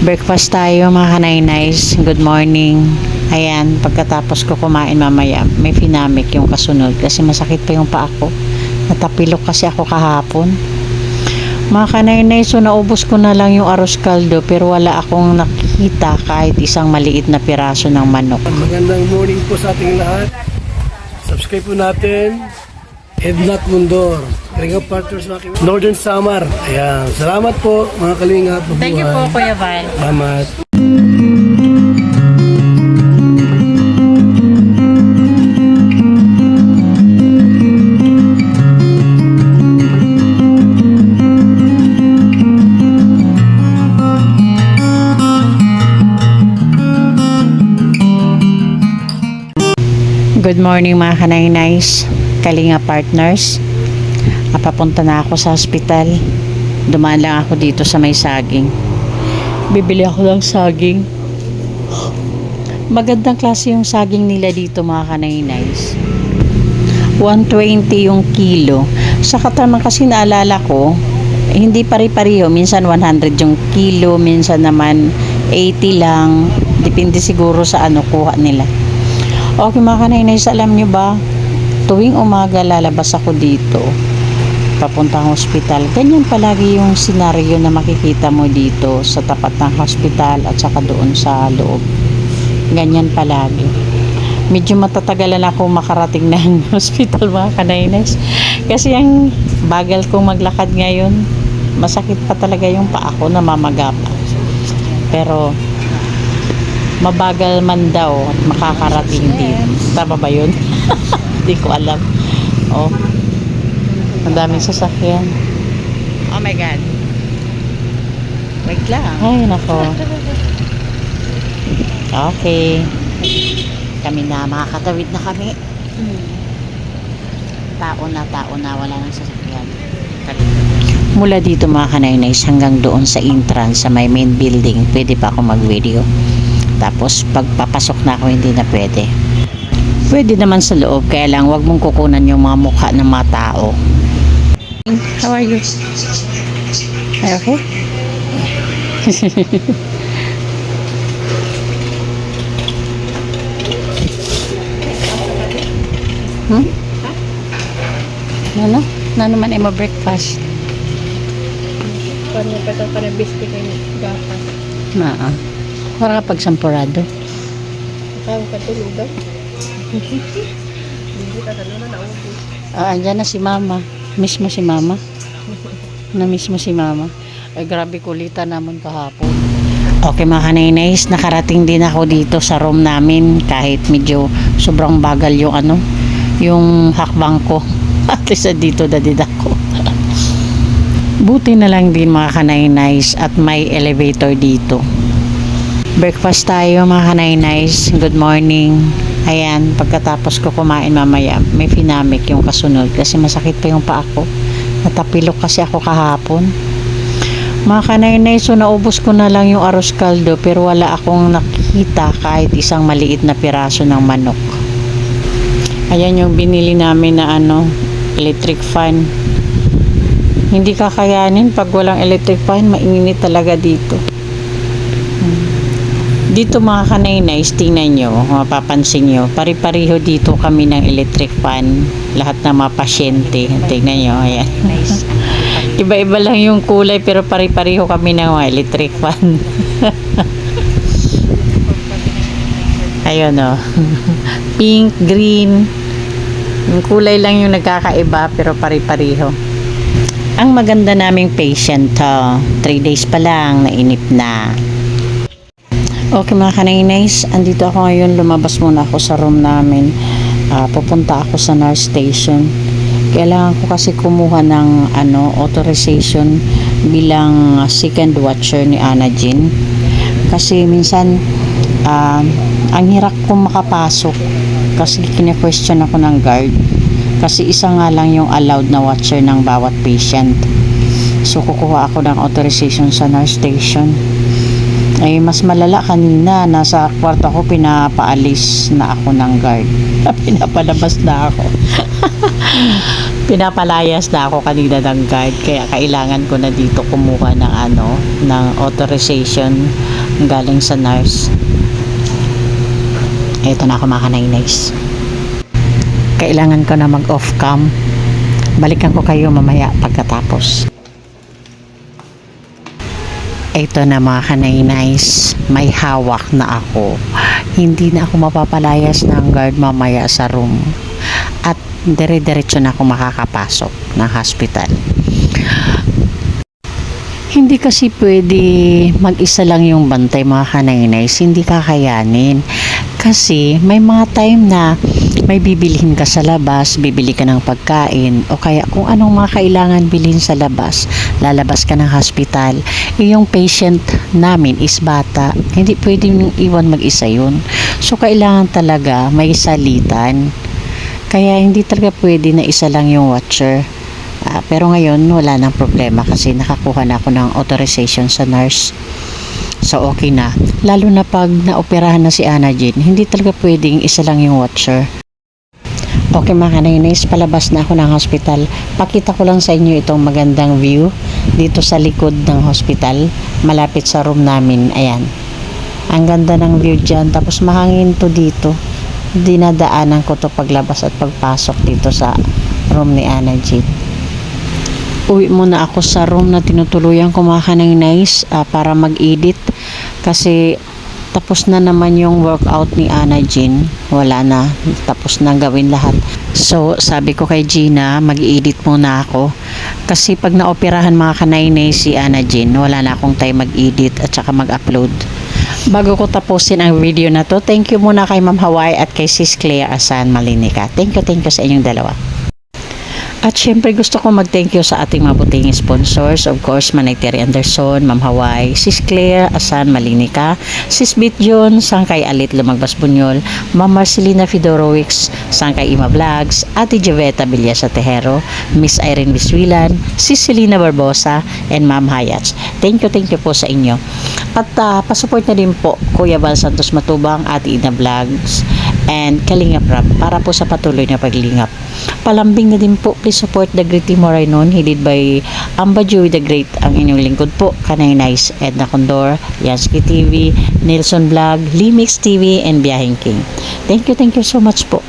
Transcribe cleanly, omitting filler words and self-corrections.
Breakfast tayo mga kanaynays. Good morning. Ayan, pagkatapos ko kumain mamaya, may finamic yung kasunod kasi masakit pa yung paa ko. Natapilok kasi ako kahapon. Mga kanaynays, so naubos ko na lang yung arroz caldo pero wala akong nakikita kahit isang maliit na piraso ng manok. Magandang morning po sa ating lahat. Subscribe po natin. Ednat Mundor. Kalinga Partners Northern Samar. Ayan. Salamat po mga kalinga. Thank you po Kuya Val. Salamat. Good morning mga kanaynays, Kalinga Partners. Papunta na ako sa hospital. Dumaan lang ako dito sa may saging. Bibili ako ng saging. Magandang klase yung saging nila dito mga kanaynays. 120 yung kilo. Sa katamang kasi naalala ko, hindi pari-pariho. Minsan 100 yung kilo, minsan naman 80 lang. Depende siguro sa ano kuha nila. Okay mga kanaynays, alam nyo ba, tuwing umaga lalabas ako dito papuntang hospital. Ganyan palagi yung senaryo na makikita mo dito sa tapat ng hospital at saka doon sa loob. Ganyan palagi. Medyo matatagalan ako makarating ng hospital mga kanaynays kasi ang bagal kong maglakad ngayon. Masakit pa talaga yung paa ko, namamaga pa. Pero mabagal man daw at makakarating din. Tama ba yun? Hindi ko alam. Oh, ang daming sasakyan. Oh my God. Wait lang. Ay, nako. Okay. Kami na, makakatawid na kami. Tao na, wala nang sasakyan. Mula dito mga kanaynays hanggang doon sa entrance sa may main building, pwede pa ako mag-video. Tapos pagpapasok na ako hindi na pwede. Pwede naman sa loob, kaya lang wag mong kukunan yung mga mukha ng mga tao. How are you? Are you okay? Ano? Na naman ay breakfast. Paano pa na biscuit ng gapas? Naa. Para kapag sampurado. Tawag ka tulog daw. Hindi ka na naubos. Andyan na si Mama. Miss mo si Mama? Na-miss mo si Mama? Ay grabe kulitan naman kahapon. Okay mga kanaynays, nakarating din ako dito sa room namin kahit medyo sobrang bagal yung ano, yung hakbang ko. At least dito na din ako. Buti na lang din mga kanaynays at may elevator dito. Breakfast tayo mga kanaynays. Good morning. Ayan, pagkatapos ko kumain mamaya, may finamic yung kasunod kasi masakit pa yung paa ko. Natapilok kasi ako kahapon. Mga kanaynays, so naubos ko na lang yung arroz caldo pero wala akong nakikita kahit isang maliit na piraso ng manok. Ayan yung binili namin na ano, electric fan. Hindi kakayanin pag walang electric fan, mainit talaga dito. Dito mga kanaynays, tingnan nyo, mapapansin nyo, pari-pariho dito kami ng electric fan. Lahat ng mga pasyente, tingnan nyo, ayan. Iba-iba lang yung kulay pero pari-pariho kami ng mga electric fan. Ayun o. Pink, green. Yung kulay lang yung nagkakaiba pero pari-pariho. Ang maganda naming patient to, 3 days pa lang, nainip na. Okay mga kanaynays, andito ako ngayon, lumabas muna ako sa room namin. Pupunta ako sa nurse station. Kailangan ko kasi kumuha ng authorization bilang second watcher ni Ana Jean. Kasi minsan ang hirap kong makapasok kasi kine-question ako ng guard. Kasi isa nga lang yung allowed na watcher ng bawat patient. So kukuha ako ng authorization sa nurse station. Ay mas malala kanina, nasa kwarto ko pinapaalis na ako ng guard. Pinapalabas na ako. Pinapalayas na ako kanina ng guard, kaya kailangan ko na dito kumuha ng ng authorization galing sa nurse. Ito na ako mga kanaynays. Kailangan ko na mag-off cam. Balikan ko kayo mamaya pagkatapos. Ito na mga kanaynays, may hawak na ako. Hindi na ako mapapalayas ng guard mamaya sa room. At dire-diretso na ako makakapasok ng hospital. Hindi kasi pwede mag-isa lang yung bantay mga kanaynays, hindi kakayanin. Kasi may mga time na may bibilihin ka sa labas, bibili ka ng pagkain, o kaya kung anong mga kailangan bilhin sa labas, lalabas ka ng hospital. Yung patient namin is bata, hindi pwedeng iwan mag-isa yun. So kailangan talaga may salitan. Kaya hindi talaga pwede na isa lang yung watcher. Pero ngayon wala nang problema kasi nakakuha na ako ng authorization sa nurse. So okay na. Lalo na pag naoperahan na si Ana Jean, hindi talaga pwedeng isa lang yung watcher. Okay mga kanaynays, palabas na ako ng hospital. Pakita ko lang sa inyo itong magandang view dito sa likod ng hospital, malapit sa room namin. Ayan. Ang ganda ng view dyan. Tapos mahangin to dito. Dinadaanan ko to paglabas at pagpasok dito sa room ni Ana Jean. Uwi muna ako sa room na tinutuluyan ko mga kanaynays para mag-edit kasi tapos na naman yung workout ni Ana Jean. Wala na, tapos na gawin lahat. So sabi ko kay Gina, mag-edit muna ako kasi pag naoperahan mga kanaynays si Ana Jean, wala na akong time mag-edit at saka mag-upload. Bago ko tapusin ang video na to, thank you muna kay Ma'am Hawaii at kay Sis Clea Asan Malinica. Thank you sa inyong dalawa. At syempre gusto ko mag-thank you sa ating mabuting sponsors. Of course, Manay Terry Anderson, Ma'am Hawaii, Sis Claire Asan Malinica, Sis Bit John, Sangkay Alit Lumagbas Bunyol, Ma'am Marcelina Fedorowicz, Sangkay Ima Vlogs, Ate Joveta Villasa Tejero, Miss Irene Biswilan, Sis Selena Barbosa, and Ma'am Hayats. Thank you po sa inyo. At pasupport na din po Kuya Val Santos Matubang, Ate Ina Vlogs, and Kalingap Rap para po sa patuloy na paglingap. Palambing na din po, please support The Great Team Moraynon, headed by Amba Joey the Great, ang inyong lingkod po, Kanaynays, Edna Condor, Yansky TV, Nelson Vlog, Limix TV, and Biyahing King. Thank you so much po.